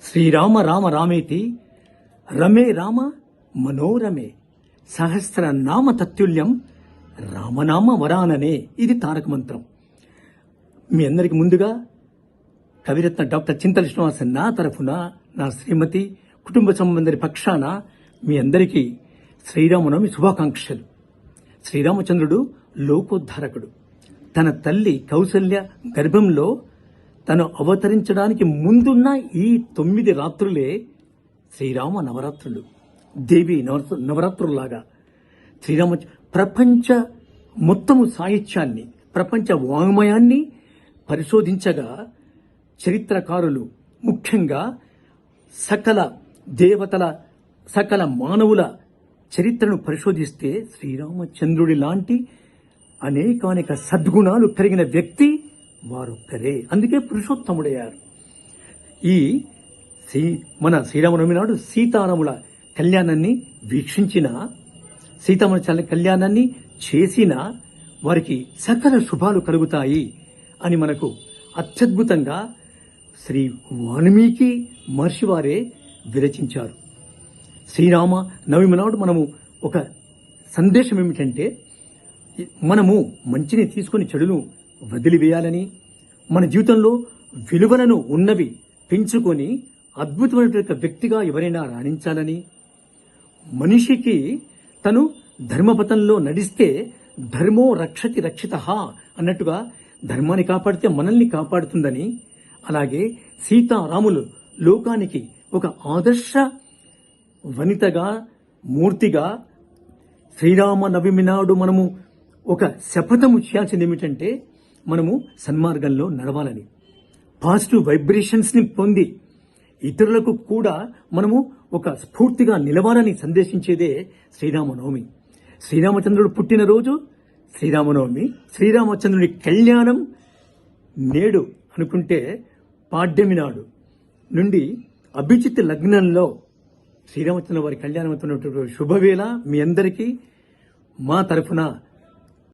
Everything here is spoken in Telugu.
శ్రీరామ రామ రామేతి రమే రామ మనోరమే సహస్రనామ తత్తుల్యం రామనామ వరాననే. ఇది తారక మంత్రం. మీ అందరికి ముందుగా కవిరత్న డాక్టర్ చింతల శ్రీనివాస్ నా తరఫున, నా శ్రీమతి, కుటుంబ సంబంధి పక్షాన మీ అందరికీ శ్రీరామనవమి శుభాకాంక్షలు. శ్రీరామచంద్రుడు లోకోద్ధారకుడు. తన తల్లి కౌసల్య గర్భంలో తను అవతరించడానికి ముందున్న ఈ 9 రాత్రులే శ్రీరామ నవరాత్రులు, దేవి నవరాత్రుల్లాగా. శ్రీరామ ప్రపంచ మొత్తము సాహిత్యాన్ని, ప్రపంచ వాంగ్మయాన్ని పరిశోధించగా చరిత్రకారులు ముఖ్యంగా సకల దేవతల, సకల మానవుల చరిత్రను పరిశోధిస్తే శ్రీరామచంద్రుడి లాంటి అనేకానేక సద్గుణాలు కలిగిన వ్యక్తి వారొక్కరే. అందుకే పురుషోత్తముడయ్యారు. ఈ మన శ్రీరామనవమి నాడు సీతారాముల కళ్యాణాన్ని వీక్షించిన, సీతారాముల కళ్యాణాన్ని చేసిన వారికి సకల శుభాలు కలుగుతాయి అని మనకు అత్యద్భుతంగా శ్రీ వాల్మీకి మహర్షి వారే విరచించారు. శ్రీరామ నవమి నాడు మనము ఒక సందేశం ఏమిటంటే, మనము మంచిని తీసుకుని చెడును వదిలివేయాలని, మన జీవితంలో విలువలను ఉన్నవి పెంచుకొని అద్భుతమైన వ్యక్తిగా ఎవరైనా రాణించాలని, మనిషికి తను ధర్మపథంలో నడిస్తే ధర్మో రక్షతి రక్షితః అన్నట్టుగా ధర్మాన్ని కాపాడితే మనల్ని కాపాడుతుందని, అలాగే సీతారాములు లోకానికి ఒక ఆదర్శ వనితగా, మూర్తిగా శ్రీరామ నవమి నాడు మనము ఒక శపథము చేయాల్సింది ఏమిటంటే, మనము సన్మార్గంలో నడవాలని, పాజిటివ్ వైబ్రేషన్స్ని పొంది ఇతరులకు కూడా మనము ఒక స్ఫూర్తిగా నిలవాలని సందేశించేదే శ్రీరామనవమి. శ్రీరామచంద్రుడు పుట్టినరోజు శ్రీరామనవమి. శ్రీరామచంద్రుడి కళ్యాణం నేడు అనుకుంటే పాడ్యమి నాడు నుండి అభిజిత్ లగ్నంలో శ్రీరామచంద్ర వారి కళ్యాణం అవుతున్నటువంటి శుభవేళ. మీ అందరికీ మా తరఫున